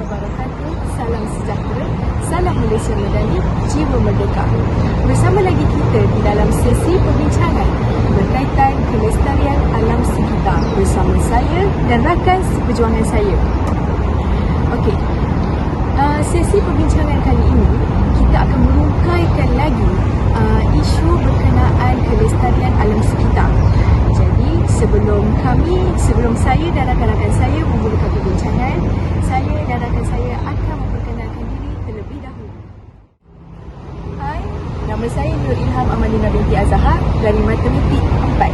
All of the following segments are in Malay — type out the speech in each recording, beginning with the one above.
wabarakatuh. Salam sejahtera, salam Malaysia Madani, jiwa merdeka. Bersama lagi kita di dalam sesi perbincangan berkaitan kelestarian alam sekitar bersama saya dan rakan seperjuangan saya. Okey, sesi perbincangan kali ini kita akan merungkaikan lagi isu berkenaan kelestarian alam sekitar. Jadi sebelum saya dan rakan-rakan saya memulakan perbincangan, saya dan rakan saya akan memperkenalkan diri terlebih dahulu. Hai, nama saya Nur Ilham Amalina binti Azahar dari Matematik 4.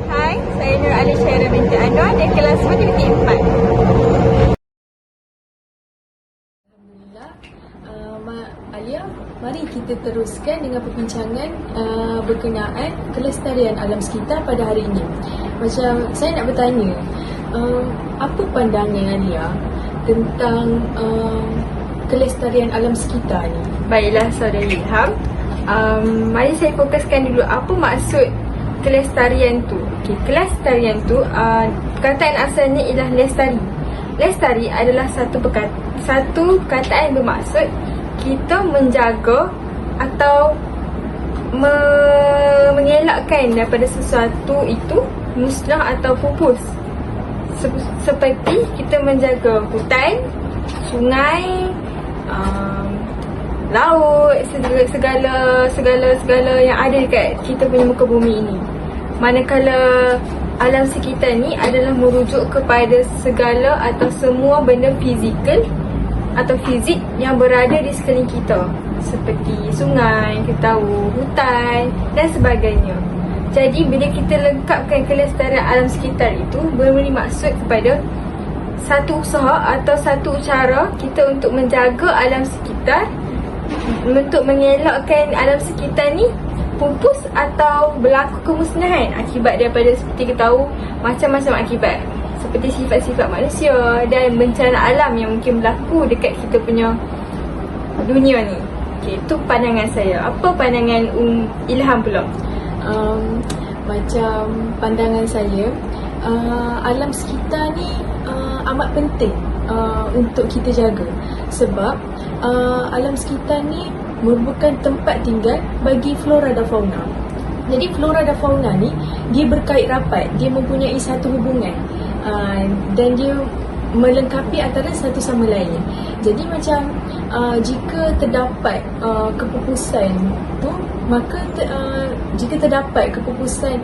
Hai, saya Nur Alisyairah binti Anwar dari kelas Matematik 4. Alhamdulillah. Alia, mari kita teruskan dengan perbincangan berkenaan kelestarian alam sekitar pada hari ini. Macam saya nak bertanya, apa pandangan Alia tentang kelestarian alam sekitar ni? Baiklah saudari Ilham, mari saya fokuskan dulu apa maksud kelestarian tu. Kelestarian tu perkataan asalnya ialah lestari. Lestari adalah satu perkataan yang bermaksud kita menjaga atau mengelakkan daripada sesuatu itu musnah atau pupus. Seperti kita menjaga hutan, sungai, laut, segala yang ada dekat kita punya muka bumi ini. Manakala alam sekitar ni adalah merujuk kepada segala atau semua benda fizikal atau fizik yang berada di sekeliling kita, seperti sungai, kita tahu, hutan dan sebagainya. Jadi bila kita lengkapkan kelestarian alam sekitar itu memberi maksud kepada satu usaha atau satu cara kita untuk menjaga alam sekitar, untuk mengelakkan alam sekitar ni pupus atau berlaku kemusnahan akibat daripada, seperti kita tahu, macam-macam akibat seperti sifat-sifat manusia dan bencana alam yang mungkin berlaku dekat kita punya dunia ni. Okey, itu pandangan saya. Apa pandangan Ilham pula? Macam pandangan saya, alam sekitar ni amat penting untuk kita jaga. Sebab alam sekitar ni merupakan tempat tinggal bagi flora dan fauna. Jadi flora dan fauna ni dia berkait rapat, dia mempunyai satu hubungan dan dia melengkapi antara satu sama lain. Jadi macam jika terdapat kepupusan tu, maka jika terdapat kepupusan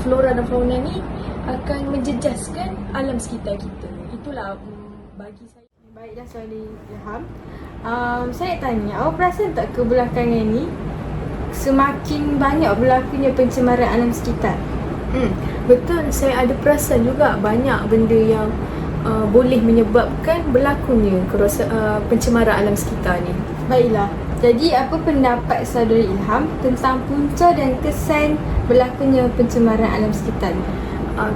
flora dan fauna ni akan menjejaskan alam sekitar kita. Itulah bagi saya. Baiklah saudari Ilham, saya tanya, awak perasan tak kebelakangan ni semakin banyak berlakunya pencemaran alam sekitar? Betul, saya ada perasan juga banyak benda yang boleh menyebabkan berlakunya pencemaran alam sekitar ni. Baiklah, jadi apa pendapat saudari Ilham tentang punca dan kesan berlakunya pencemaran alam sekitar ni?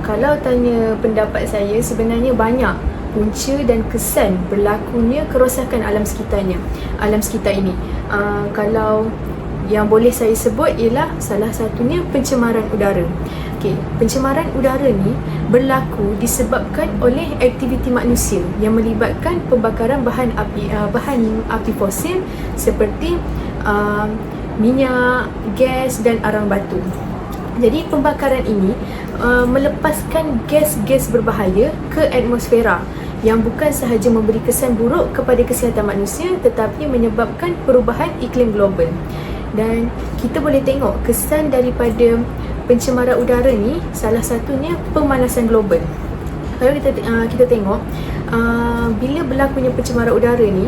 Kalau tanya pendapat saya, sebenarnya banyak punca dan kesan berlakunya kerosakan alam sekitar ini. Kalau yang boleh saya sebut ialah salah satunya pencemaran udara. Okey, pencemaran udara ni berlaku disebabkan oleh aktiviti manusia yang melibatkan pembakaran bahan api fosil seperti minyak, gas dan arang batu. Jadi pembakaran ini melepaskan gas-gas berbahaya ke atmosfera yang bukan sahaja memberi kesan buruk kepada kesihatan manusia tetapi menyebabkan perubahan iklim global. Dan kita boleh tengok kesan daripada pencemaran udara ni, salah satunya pemanasan global. Kalau kita tengok bila berlakunya pencemaran udara ni,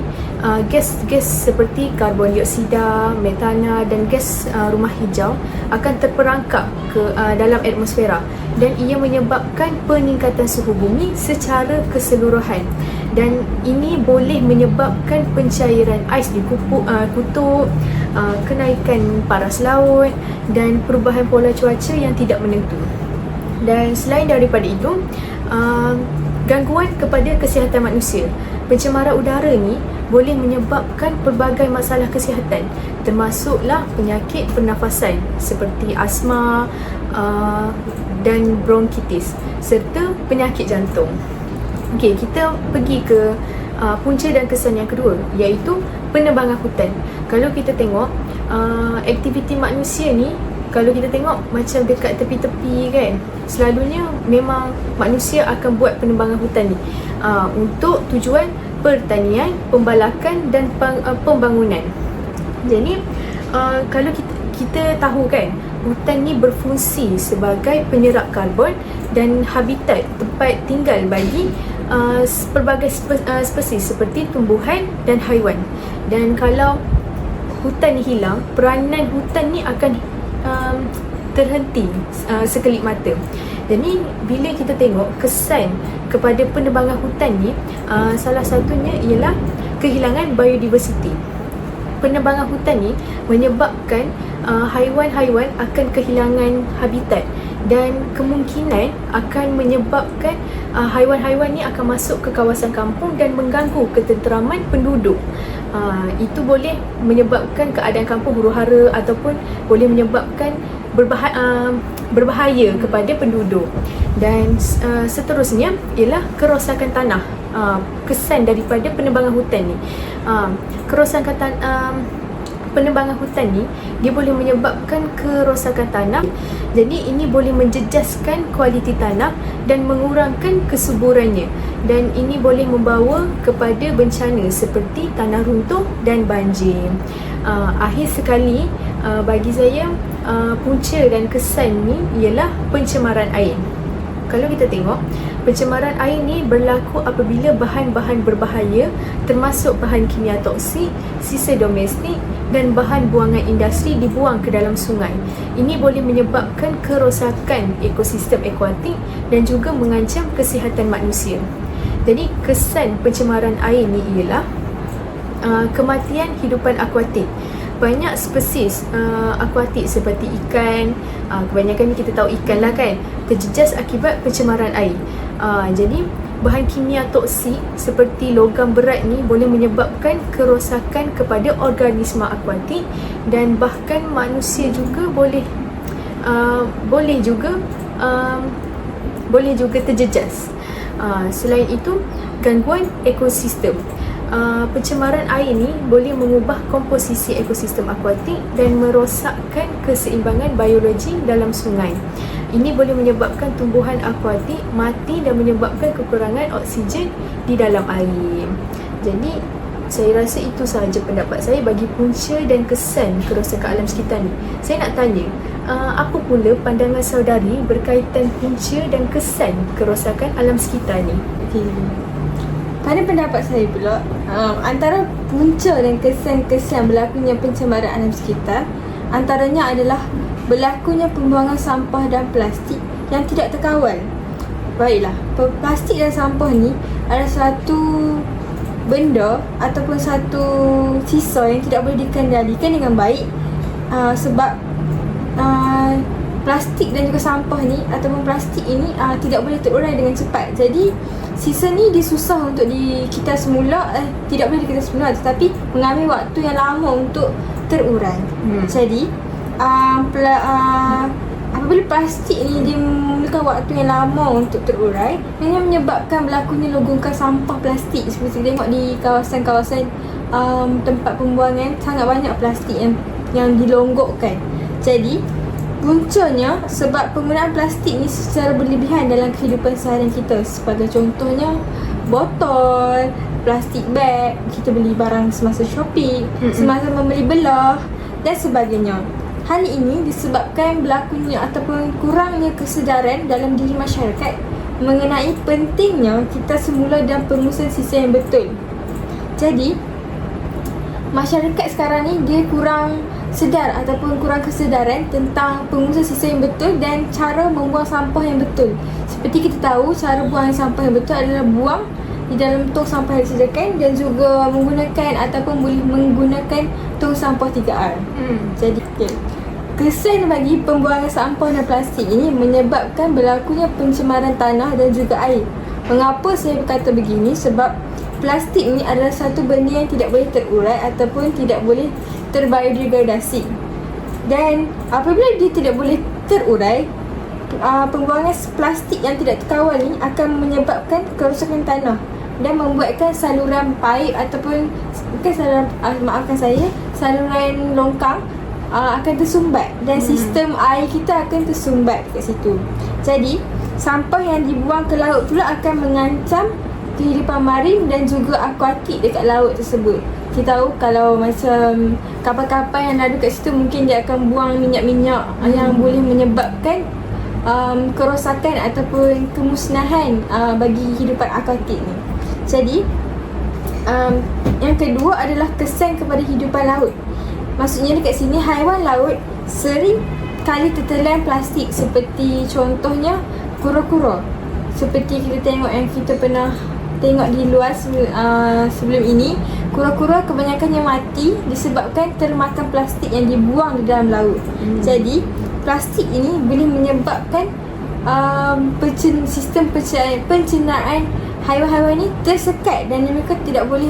gas-gas seperti karbon dioksida, metana dan gas rumah hijau akan terperangkap ke dalam atmosfera dan ia menyebabkan peningkatan suhu bumi secara keseluruhan. Dan ini boleh menyebabkan pencairan ais di kutub, kenaikan paras laut dan perubahan pola cuaca yang tidak menentu. Dan selain daripada itu, gangguan kepada kesihatan manusia. Pencemaran udara ni boleh menyebabkan pelbagai masalah kesihatan, termasuklah penyakit pernafasan seperti asma dan bronkitis serta penyakit jantung. Okey, kita pergi ke punca dan kesan yang kedua, iaitu penebangan hutan. Kalau kita tengok aktiviti manusia ni, kalau kita tengok macam dekat tepi-tepi kan, selalunya memang manusia akan buat penebangan hutan ni untuk tujuan pertanian, pembalakan dan pembangunan. Jadi kalau kita tahu kan, hutan ni berfungsi sebagai penyerap karbon dan habitat tempat tinggal bagi pelbagai spesies seperti tumbuhan dan haiwan. Dan kalau hutan ni hilang, peranan hutan ni akan terhenti sekelip mata. Jadi bila kita tengok kesan kepada penebangan hutan ni, salah satunya ialah kehilangan biodiversiti. Penebangan hutan ni menyebabkan haiwan-haiwan akan kehilangan habitat dan kemungkinan akan menyebabkan haiwan-haiwan ni akan masuk ke kawasan kampung dan mengganggu ketenteraman penduduk. Itu boleh menyebabkan keadaan kampung huru-hara ataupun boleh menyebabkan berbahaya kepada penduduk. Dan seterusnya ialah kerosakan tanah. Kesan daripada penebangan hutan ni, kerosakan penebangan hutan ni, dia boleh menyebabkan kerosakan tanah. Jadi ini boleh menjejaskan kualiti tanah dan mengurangkan kesuburannya, dan ini boleh membawa kepada bencana seperti tanah runtuh dan banjir. Akhir sekali, bagi saya punca dan kesan ni ialah pencemaran air. Kalau kita tengok, pencemaran air ni berlaku apabila bahan-bahan berbahaya termasuk bahan kimia toksik, sisa domestik dan bahan buangan industri dibuang ke dalam sungai. Ini boleh menyebabkan kerosakan ekosistem akuatik dan juga mengancam kesihatan manusia. Jadi kesan pencemaran air ni ialah kematian hidupan akuatik. Banyak spesies akuatik seperti ikan, kebanyakan ni kita tahu ikan lah kan, terjejas akibat pencemaran air. Jadi bahan kimia toksik seperti logam berat ni boleh menyebabkan kerosakan kepada organisma akuatik, dan bahkan manusia juga boleh juga terjejas. Selain itu, gangguan ekosistem. Pencemaran air ni boleh mengubah komposisi ekosistem akuatik dan merosakkan keseimbangan biologi dalam sungai. Ini boleh menyebabkan tumbuhan akuatik mati dan menyebabkan kekurangan oksigen di dalam air. Jadi saya rasa itu sahaja pendapat saya bagi punca dan kesan kerosakan alam sekitar ni. Saya nak tanya, apa pula pandangan saudari berkaitan punca dan kesan kerosakan alam sekitar ni? Pada pendapat saya pula, antara punca dan kesan-kesan berlakunya pencemaran alam sekitar, antaranya adalah berlakunya pembuangan sampah dan plastik yang tidak terkawal. Baiklah, plastik dan sampah ni adalah satu benda ataupun satu sisa yang tidak boleh dikendalikan dengan baik, sebab plastik dan juga sampah ni ataupun plastik ini tidak boleh terurai dengan cepat. Jadi sisa ni dia susah untuk kita semula, tidak boleh kita semula, tetapi mengambil waktu yang lama untuk terurai. Jadi apabila plastik ni dia memerlukan waktu yang lama untuk terurai, dan menyebabkan berlakunya logongkan sampah plastik. Seperti kita tengok di kawasan-kawasan tempat pembuangan, sangat banyak plastik yang dilonggokkan. Jadi puncanya sebab penggunaan plastik ni secara berlebihan dalam kehidupan seharian kita. Sebagai contohnya, botol, plastik bag, kita beli barang semasa shopping, semasa membeli belah dan sebagainya. Hal ini disebabkan berlakunya ataupun kurangnya kesedaran dalam diri masyarakat mengenai pentingnya kita semula dan pengurusan sisa yang betul. Jadi masyarakat sekarang ni dia kurang sedar ataupun kurang kesedaran tentang pengurusan sisa yang betul dan cara membuang sampah yang betul. Seperti kita tahu, cara buang sampah yang betul adalah buang di dalam tong sampah yang disediakan dan juga menggunakan ataupun boleh menggunakan tong sampah 3R. Jadi kesan bagi pembuangan sampah dan plastik ini menyebabkan berlakunya pencemaran tanah dan juga air. Mengapa saya berkata begini? Sebab plastik ni adalah satu benda yang tidak boleh terurai ataupun tidak boleh terbiodegradasi. Dan apabila dia tidak boleh terurai, pembuangan plastik yang tidak terkawal ni akan menyebabkan kerosakan tanah dan membuatkan saluran paip ataupun bukan saluran, saluran longkang akan tersumbat dan sistem air kita akan tersumbat kat situ. Jadi sampah yang dibuang ke laut pula akan mengancam kehidupan marin dan juga akuatik dekat laut tersebut. Kita tahu kalau macam kapal-kapal yang lalu kat situ mungkin dia akan buang minyak-minyak yang boleh menyebabkan kerosakan ataupun kemusnahan bagi kehidupan akuatik ni. Jadi yang kedua adalah kesan kepada kehidupan laut. Maksudnya dekat sini haiwan laut sering kali tertelan plastik, seperti contohnya kura-kura. Seperti kita tengok yang kita pernah tengok di luar sebelum ini, kura-kura kebanyakannya mati disebabkan termakan plastik yang dibuang di dalam laut. Jadi plastik ini boleh menyebabkan sistem pencernaan haiwan-haiwan ini tersekat dan mereka tidak boleh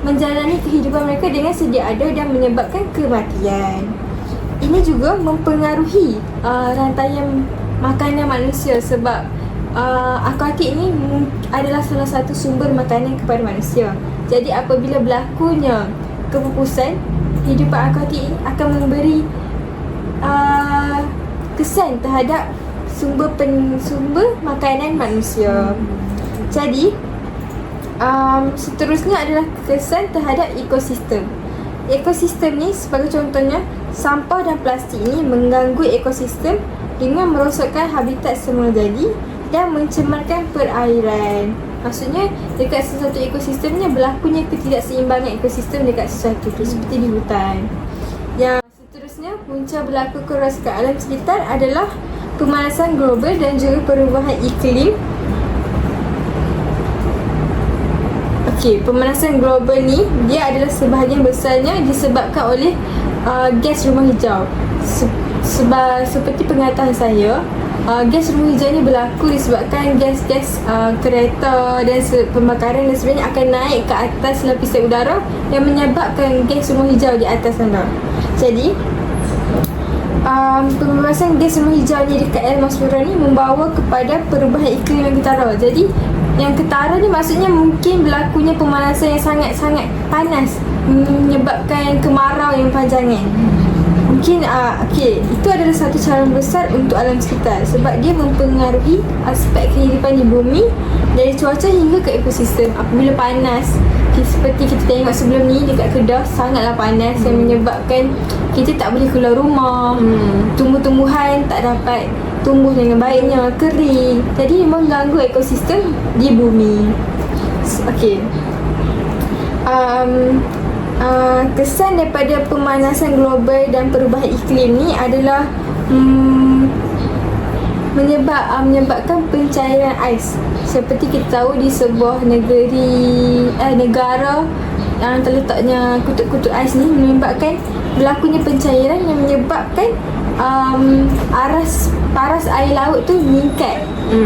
menjalani kehidupan mereka dengan sedia ada dan menyebabkan kematian. Ini juga mempengaruhi rantaian makanan manusia sebab akuatik ini adalah salah satu sumber makanan kepada manusia. Jadi apabila berlakunya kepupusan, kehidupan akuatik ini akan memberi kesan terhadap sumber makanan manusia. Jadi seterusnya adalah kesan terhadap ekosistem. Ekosistem ni sebagai contohnya, sampah dan plastik ini mengganggu ekosistem dengan merosakkan habitat semula jadi dan mencemarkan perairan. Maksudnya dekat sesuatu ekosistemnya berlakunya ketidakseimbangan ekosistem dekat sesuatu tu, seperti di hutan. Yang seterusnya, punca berlaku kerosakan alam sekitar adalah pemanasan global dan juga perubahan iklim. Pemanasan global ni dia adalah sebahagian besarnya disebabkan oleh gas rumah hijau. Seperti pengetahuan saya, gas rumah hijau ni berlaku disebabkan gas-gas kereta dan pembakaran dan sebagainya akan naik ke atas lapisan udara dan menyebabkan gas rumah hijau di atas sana. Jadi pembebasan gas rumah hijau ni dekat atmosfera ni membawa kepada perubahan iklim yang ketara. Jadi yang ketara ni maksudnya mungkin berlakunya pemanasan yang sangat-sangat panas, menyebabkan kemarau yang panjangan. Mungkin itu adalah satu cabaran besar untuk alam sekitar sebab dia mempengaruhi aspek kehidupan di bumi, dari cuaca hingga ke ekosistem. Apabila panas, seperti kita tengok sebelum ni dekat Kedah, sangatlah panas yang menyebabkan kita tak boleh keluar rumah, tumbuh-tumbuhan tak dapat tumbuh dengan baiknya, kering. Jadi mengganggu ekosistem di bumi. Kesan daripada pemanasan global dan perubahan iklim ni adalah menyebabkan pencairan ais. Seperti kita tahu di sebuah negara yang terletaknya kutub-kutub ais ni menyebabkan berlakunya pencairan yang menyebabkan paras air laut tu meningkat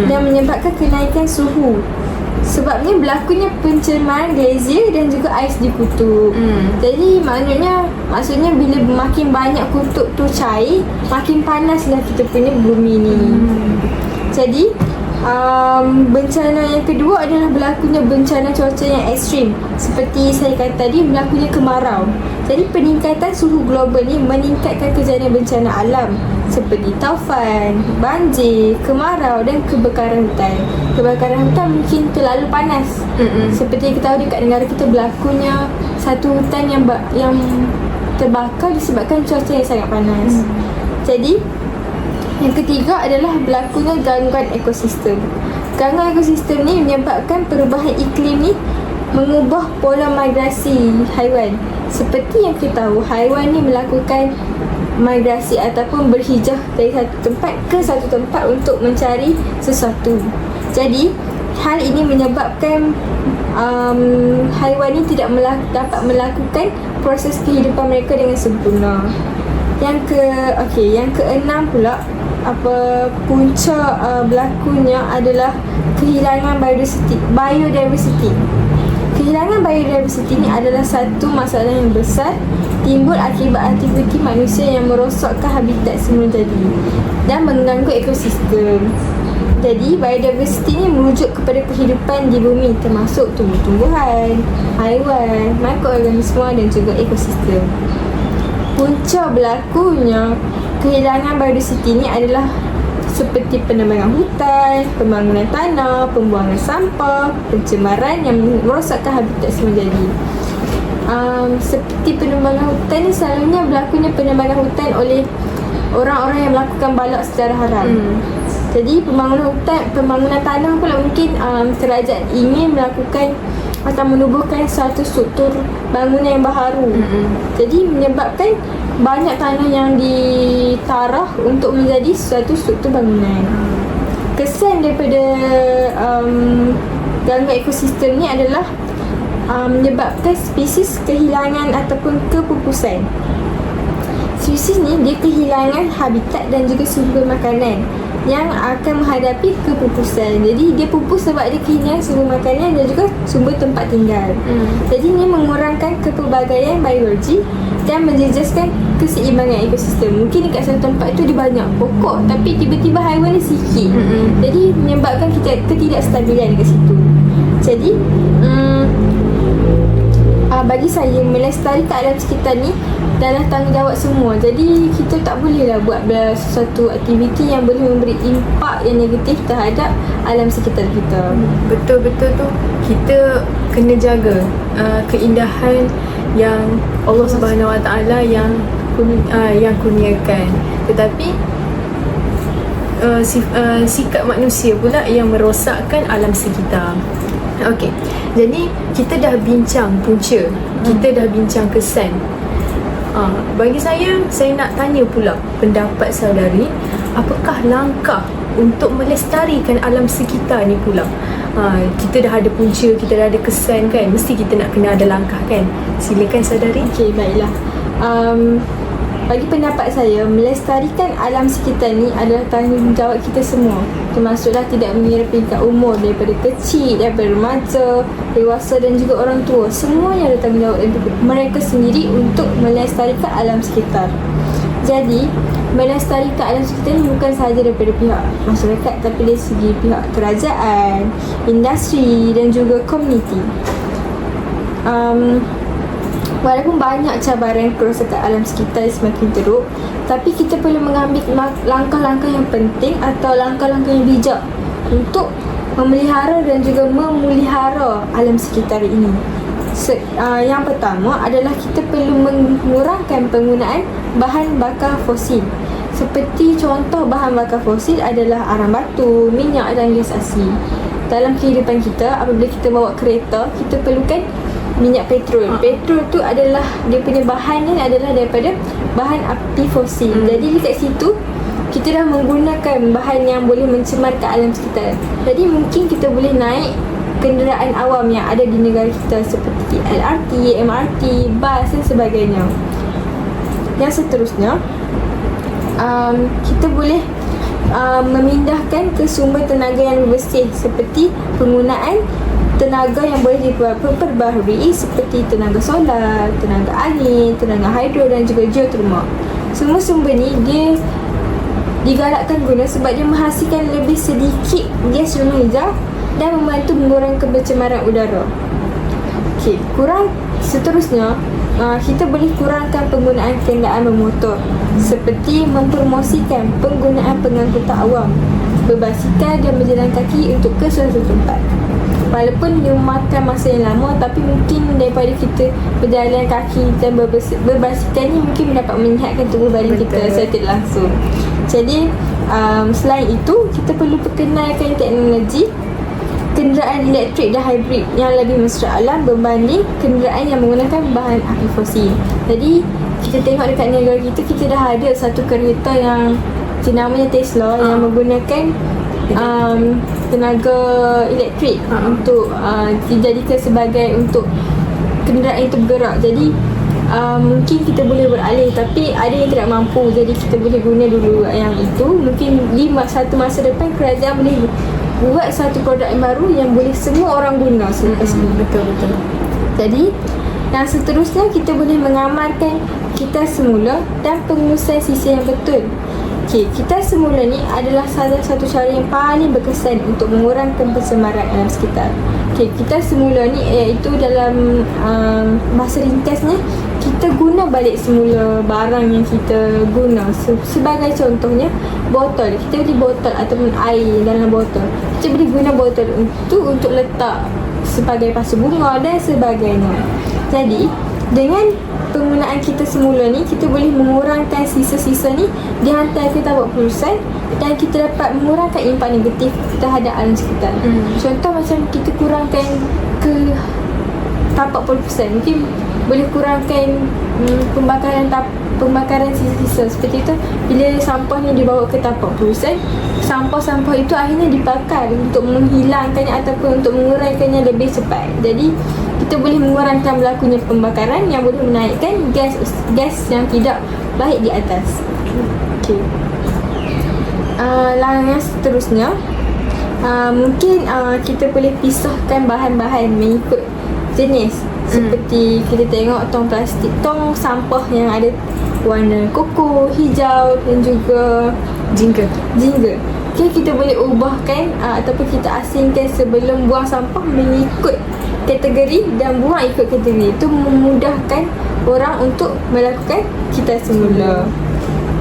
dan menyebabkan kenaikan suhu. Sebabnya berlakunya pencemaran glazier dan juga ais di kutub. Jadi maksudnya bila makin banyak kutub tu cair, makin panaslah kita punya bumi ni. Jadi bencana yang kedua adalah berlakunya bencana cuaca yang ekstrim. Seperti saya kata tadi, berlakunya kemarau. Jadi peningkatan suhu global ni meningkatkan kejadian bencana alam seperti taufan, banjir, kemarau dan kebakaran hutan. Kebakaran hutan mungkin terlalu panas. Seperti kita tahu dekat negara kita berlakunya satu hutan yang terbakar disebabkan cuaca yang sangat panas. Jadi yang ketiga adalah berlakunya gangguan ekosistem. Gangguan ekosistem ni menyebabkan perubahan iklim ni mengubah pola migrasi haiwan. Seperti yang kita tahu, haiwan ni melakukan migrasi ataupun berhijrah dari satu tempat ke satu tempat untuk mencari sesuatu. Jadi hal ini menyebabkan haiwan ni tidak dapat melakukan proses kehidupan mereka dengan sempurna. Yang keenam pula, punca berlakunya adalah kehilangan biodiversity. Kehilangan biodiversity ni adalah satu masalah yang besar di timbul akibat aktiviti manusia yang merosakkan habitat semula jadi dan mengganggu ekosistem. Jadi, biodiversity ni merujuk kepada kehidupan di bumi termasuk tumbuh-tumbuhan, haiwan, mikroorganisma dan juga ekosistem. Punca berlakunya kehilangan biodiversity ni adalah seperti penebangan hutan, pembangunan tanah, pembuangan sampah, pencemaran yang merosakkan habitat semula jadi. Seperti penebangan hutan ni selalunya berlakunya penebangan hutan oleh orang-orang yang melakukan balak secara haram. Jadi pembangunan tanah pula mungkin kerajaan ingin melakukan atau menubuhkan suatu struktur bangunan yang baharu. Jadi menyebabkan banyak tanah yang ditarah untuk menjadi suatu struktur bangunan. Kesan daripada gangguan ekosistem ni adalah menyebabkan spesies kehilangan ataupun kepupusan. Spesies ni dia kehilangan habitat dan juga sumber makanan yang akan menghadapi kepupusan. Jadi dia pupus sebab dia kehilangan sumber makanan dan juga sumber tempat tinggal. Jadi ini mengurangkan kepelbagaian biologi dan menjejaskan keseimbangan ekosistem. Mungkin dekat satu tempat tu dia banyak pokok tapi tiba-tiba haiwan dia sikit. Jadi menyebabkan ketidakstabilan dekat situ. Jadi bagi saya melestarikan alam sekitar ni adalah tanggungjawab semua. Jadi kita tak bolehlah buat sesuatu aktiviti yang boleh memberi impak yang negatif terhadap alam sekitar kita. Betul-betul tu kita kena jaga keindahan yang Allah Subhanahu Wa Taala yang kurniakan. Tetapi sikap manusia pula yang merosakkan alam sekitar. Okey. Jadi kita dah bincang punca, kita dah bincang kesan. Bagi saya nak tanya pula pendapat saudari, apakah langkah untuk melestarikan alam sekitar ni pula? Kita dah ada punca, kita dah ada kesan kan, mesti kita nak kena ada langkah kan. Silakan saudari. Okey, baiklah. Bagi pendapat saya, melestarikan alam sekitar ni adalah tanggungjawab kita semua. Termasuklah tidak mengira peringkat umur, daripada kecil, daripada remaja, dewasa dan juga orang tua. Semuanya ada tanggungjawab mereka sendiri untuk melestarikan alam sekitar. Jadi, melestarikan alam sekitar ni bukan sahaja daripada pihak masyarakat, tapi dari segi pihak kerajaan, industri dan juga komuniti. Walaupun banyak cabaran kerosakan alam sekitar semakin teruk, tapi kita perlu mengambil langkah-langkah yang penting atau langkah-langkah yang bijak untuk memelihara dan juga memulihara alam sekitar ini. Yang pertama adalah kita perlu mengurangkan penggunaan bahan bakar fosil. Seperti contoh bahan bakar fosil adalah arang batu, minyak dan gas asli. Dalam kehidupan kita, apabila kita bawa kereta, kita perlukan minyak petrol. Petrol tu adalah, dia punya bahan ni adalah daripada bahan api fosil. Jadi dekat situ kita dah menggunakan bahan yang boleh mencemarkan alam sekitar. Jadi mungkin kita boleh naik kenderaan awam yang ada di negara kita seperti LRT, MRT, bas dan sebagainya. Yang seterusnya, kita boleh memindahkan ke sumber tenaga yang bersih seperti penggunaan tenaga yang boleh diperbaharui seperti tenaga solar, tenaga angin, tenaga hidro dan juga geotermal. Semua sumber ni dia digalakkan guna sebab dia menghasilkan lebih sedikit gas rumah hijau dan membantu mengurangkan pencemaran udara. Okey, seterusnya kita boleh kurangkan penggunaan kenderaan bermotor seperti mempromosikan penggunaan pengangkutan awam, berbasikal dan berjalan kaki untuk ke suatu tempat. Walaupun dia memakan masa yang lama, tapi mungkin daripada kita berjalan kaki dan berbasikal ni mungkin dapat menyihatkan tubuh badan kita secara tidak langsung. Jadi selain itu, kita perlu perkenalkan teknologi kenderaan elektrik dan hybrid yang lebih mesra alam berbanding kenderaan yang menggunakan bahan api fosil. Jadi kita tengok dekat negara kita dah ada satu kereta yang namanya Tesla yang menggunakan tenaga elektrik untuk dijadikan sebagai untuk kenderaan itu bergerak. Jadi mungkin kita boleh beralih, tapi ada yang tidak mampu, jadi kita boleh guna dulu yang itu. Mungkin di satu masa depan kerajaan boleh buat satu produk yang baru yang boleh semua orang guna selepas ini. Betul-betul. Jadi Yang seterusnya, kita boleh mengamalkan kita semula dan pengurusan sisa yang betul. Okey, kita semula ni adalah salah satu cara yang paling berkesan untuk mengurangkan pencemaran alam sekitar. Okey, kita semula ni iaitu dalam bahasa ringkasnya, kita guna balik semula barang yang kita guna. Sebagai contohnya, botol. Kita beli botol ataupun air dalam botol. Kita boleh guna botol untuk letak sebagai pasu bunga dan sebagainya. Jadi, dengan penggunaan kita semula ni, kita boleh mengurangkan sisa-sisa ni dihantar ke tapak perusahaan dan kita dapat mengurangkan impak negatif terhadap alam sekitar. Contoh macam kita kurangkan ke tapak perusahaan, mungkin boleh kurangkan pembakaran sisa-sisa. Seperti itu, bila sampah ni dibawa ke tapak perusahaan, sampah-sampah itu akhirnya dibakar untuk menghilangkannya ataupun untuk menguraikannya lebih cepat. Jadi kita boleh mengurangkan berlakunya pembakaran yang boleh menaikkan gas yang tidak baik di atas. Okey. Yang seterusnya, mungkin kita boleh pisahkan bahan-bahan mengikut jenis. Seperti kita tengok tong plastik, tong sampah yang ada warna koko, hijau dan juga jingga. Okay, kita boleh ubahkan ataupun kita asingkan sebelum buang sampah mengikut kategori dan buang ikut kategori. Itu memudahkan orang untuk melakukan kita semula.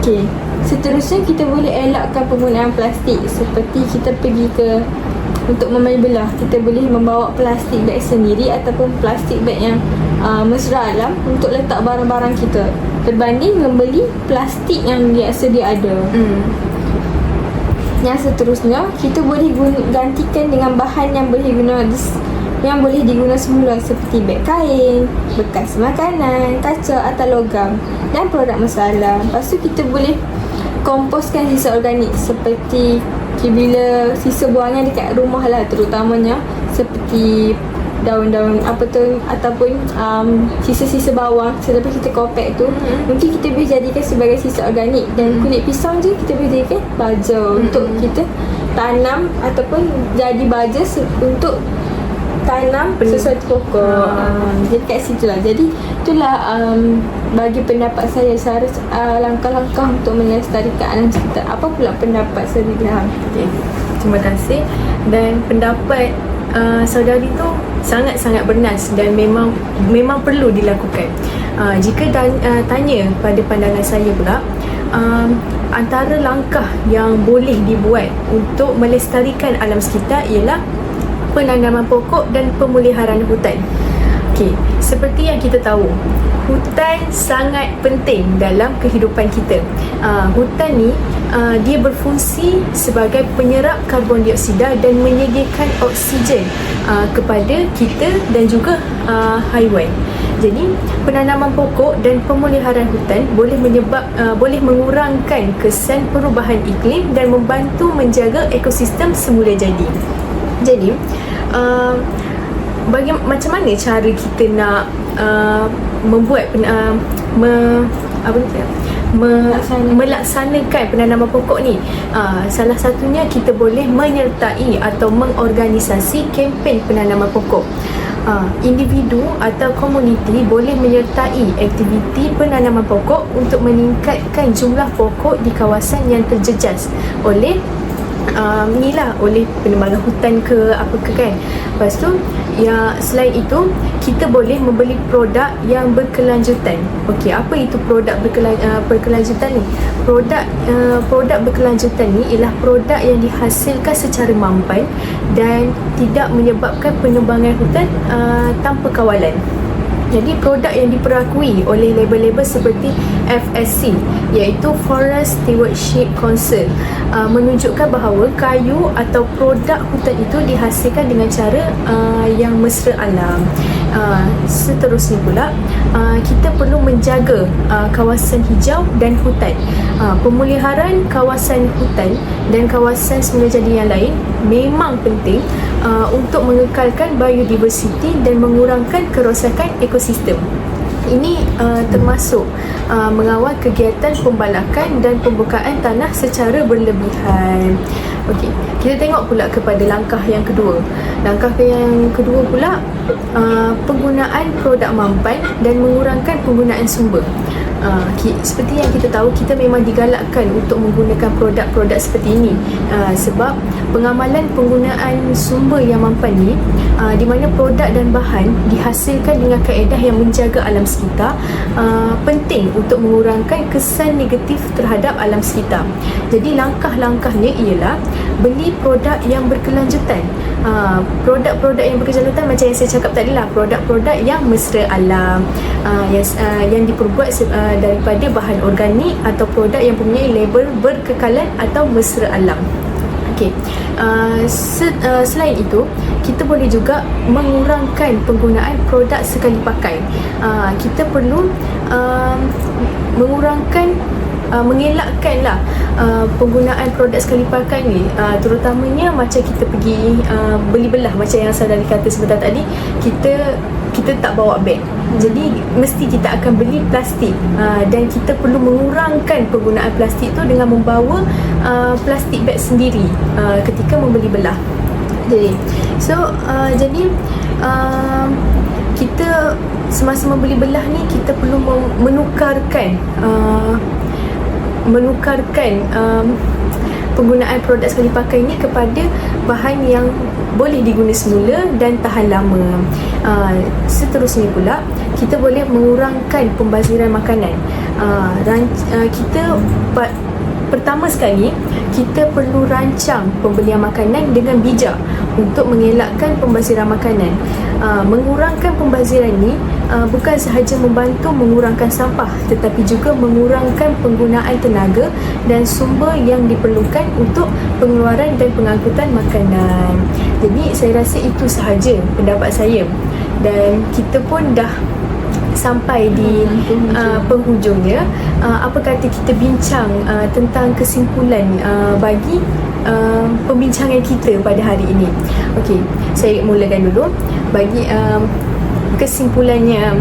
Okay. Seterusnya, kita boleh elakkan penggunaan plastik. Seperti kita pergi untuk membeli belah, kita boleh membawa plastik beg sendiri ataupun plastik beg yang mesra alam untuk letak barang-barang kita, berbanding membeli plastik yang sedia ada. Yang seterusnya, kita boleh gantikan dengan bahan yang boleh diguna semula seperti beg kain, bekas makanan, kaca atau logam dan produk masalah. Lepas tu kita boleh komposkan sisa organik seperti bila sisa buangan dekat rumah lah, terutamanya seperti daun-daun ataupun sisa-sisa bawang selepas kita kopek tu, mungkin kita boleh jadikan sebagai sisa organik. Dan kulit pisang je kita boleh jadikan baja untuk kita tanam ataupun jadi baja untuk tanam sesuatu pokok. Jadi kat situ lah. Jadi itulah bagi pendapat saya langkah-langkah untuk melestarikan alam sekitar. Apa pula pendapat Saudari Ilham? Okay. Terima kasih. Dan pendapat saudari tu sangat-sangat bernas dan memang perlu dilakukan. Jika tanya pada pandangan saya pula, antara langkah yang boleh dibuat untuk melestarikan alam sekitar ialah penanaman pokok dan pemeliharaan hutan. Okey, seperti yang kita tahu, hutan sangat penting dalam kehidupan kita. Hutan ni dia berfungsi sebagai penyerap karbon dioksida dan menyediakan oksigen kepada kita dan juga haiwan. Jadi, penanaman pokok dan pemeliharaan hutan boleh mengurangkan kesan perubahan iklim dan membantu menjaga ekosistem semula jadi. Jadi, macam mana cara kita nak membuat melaksanakan penanaman pokok ni? Salah satunya kita boleh menyertai atau mengorganisasi kempen penanaman pokok. Individu atau komuniti boleh menyertai aktiviti penanaman pokok untuk meningkatkan jumlah pokok di kawasan yang terjejas oleh oleh penebangan hutan ke apa ke kan. Lepas tu, ya, selain itu kita boleh membeli produk yang berkelanjutan. Okey, apa itu produk berkelanjutan ni? Produk berkelanjutan ni ialah produk yang dihasilkan secara mampan dan tidak menyebabkan penebangan hutan tanpa kawalan. Jadi produk yang diperakui oleh label-label seperti FSC, iaitu Forest Stewardship Council, menunjukkan bahawa kayu atau produk hutan itu dihasilkan dengan cara yang mesra alam. Seterusnya pula, kita perlu menjaga kawasan hijau dan hutan. Pemeliharaan kawasan hutan dan kawasan semula jadi yang lain memang penting untuk mengekalkan biodiversiti dan mengurangkan kerosakan ekosistem. Ini termasuk mengawal kegiatan pembalakan dan pembukaan tanah secara berlebihan. Okey, Kita tengok pula kepada langkah yang kedua. Langkah yang kedua pula, penggunaan produk mampan dan mengurangkan penggunaan sumber. Seperti yang kita tahu, kita memang digalakkan untuk menggunakan produk-produk seperti ini, sebab pengamalan penggunaan sumber yang mampan ni, di mana produk dan bahan dihasilkan dengan kaedah yang menjaga alam sekitar, penting untuk mengurangkan kesan negatif terhadap alam sekitar. Jadi langkah-langkahnya ialah beli produk yang berkelanjutan. Produk-produk yang berkelanjutan macam yang saya cakap tadi lah, produk-produk yang mesra alam, yang diperbuat daripada bahan organik, atau produk yang mempunyai label berkekalan atau mesra alam. Okey. Selain itu, kita boleh juga mengurangkan penggunaan produk sekali pakai. Kita perlu mengelakkanlah penggunaan produk sekali pakai ni, terutamanya macam kita pergi beli belah, macam yang Saudari kata sebentar tadi, kita tak bawa beg, jadi mesti kita akan beli plastik, dan kita perlu mengurangkan penggunaan plastik tu dengan membawa plastik beg sendiri ketika membeli belah. Jadi kita semasa membeli belah ni, kita perlu menukarkan penggunaan produk sekali pakai ni kepada bahan yang boleh diguna semula dan tahan lama. Seterusnya pula, kita boleh mengurangkan pembaziran makanan. Pertama sekali, kita perlu rancang pembelian makanan dengan bijak untuk mengelakkan pembaziran makanan. Mengurangkan pembaziran ni bukan sahaja membantu mengurangkan sampah, tetapi juga mengurangkan penggunaan tenaga dan sumber yang diperlukan untuk pengeluaran dan pengangkutan makanan. Jadi saya rasa itu sahaja pendapat saya, dan kita pun dah sampai di penghujungnya. Apa kata kita bincang tentang kesimpulan bagi pembincangan kita pada hari ini. Okey, saya mulakan dulu. Bagi kesimpulannya,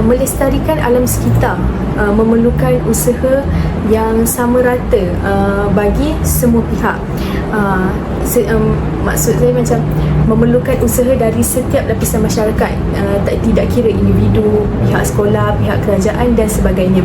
melestarikan alam sekitar memerlukan usaha yang sama rata bagi semua pihak. Maksud saya macam memerlukan usaha dari setiap lapisan masyarakat, tidak kira individu, pihak sekolah, pihak kerajaan dan sebagainya.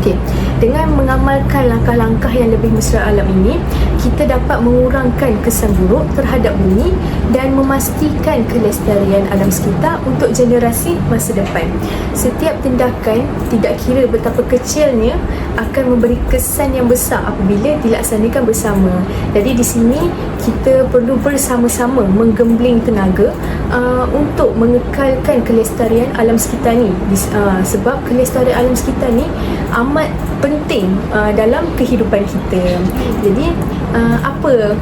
Okey, dengan mengamalkan langkah-langkah yang lebih mesra alam ini, kita dapat mengurangkan kesan buruk terhadap bumi dan memastikan kelestarian alam sekitar untuk generasi masa depan. Setiap tindakan, tidak kira betapa kecilnya, akan memberi kesan yang besar apabila dilaksanakan bersama. Jadi di sini kita perlu bersama-sama menggembling tenaga untuk mengekalkan kelestarian alam sekitar ni, sebab kelestarian alam sekitar ni amat penting dalam kehidupan kita. Jadi apa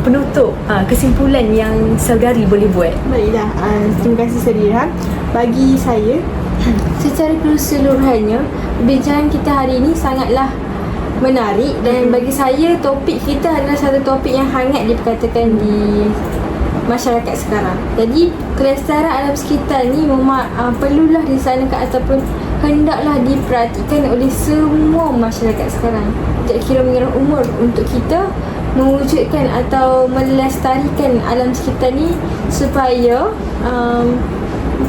penutup kesimpulan yang saudari boleh buat? Baiklah, terima kasih Sadira. Bagi saya, secara keseluruhannya, perbincangan kita hari ini sangatlah menarik, dan bagi saya topik kita adalah satu topik yang hangat diperkatakan di masyarakat sekarang. Jadi kelestarian alam sekitar ni perlulah dilaksanakan ataupun hendaklah diperhatikan oleh semua masyarakat sekarang, tidak kira mengenai umur, untuk kita mewujudkan atau melestarikan alam sekitar ni supaya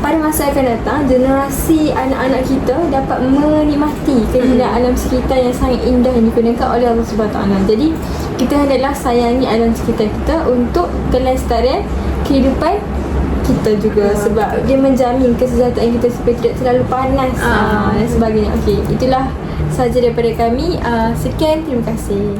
pada masa akan datang, generasi anak-anak kita dapat menikmati keindahan alam sekitar yang sangat indah yang dikurniakan oleh Allah SWT. Jadi kita hendaklah sayangi alam sekitar kita untuk kelestarian kehidupan kita juga, sebab dia menjamin kesejahteraan kita supaya tidak terlalu panas dan sebagainya. Okey, itulah sahaja daripada kami. Sekian, terima kasih.